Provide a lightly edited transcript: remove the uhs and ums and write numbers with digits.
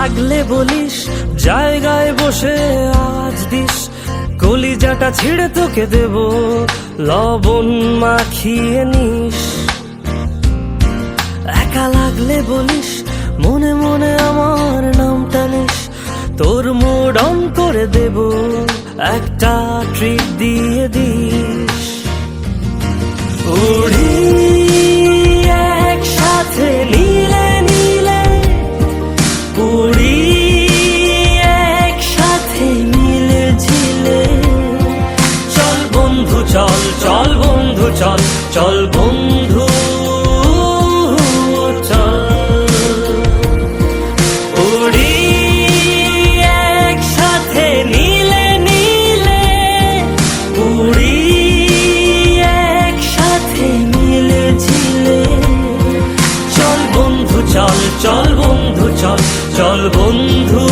লাগলে বলিস, জায়গায় বসে আওয়াজ দিস, কলিজাটা ছিঁড়ে তোকে দেব, লবণ মাখিয়ে নিস। একা লাগলে বলিস, মনে মনে আমার নামটা নিস, তোর মুড অন করে দেব, একটা ট্রিট দিয়ে দিস। উড়ি একসাথে নীলে নীলে, উড়ি একসাথে মিলে ঝিলে, চল বন্ধু চল, চল বন্ধু চল, চল বন্ধু চল। উড়ি একসাথে নীলে নীলে, উড়ি একসাথে মিলে ঝিলে, চল বন্ধু চল, চল বন্ধু চল, চল বন্ধু।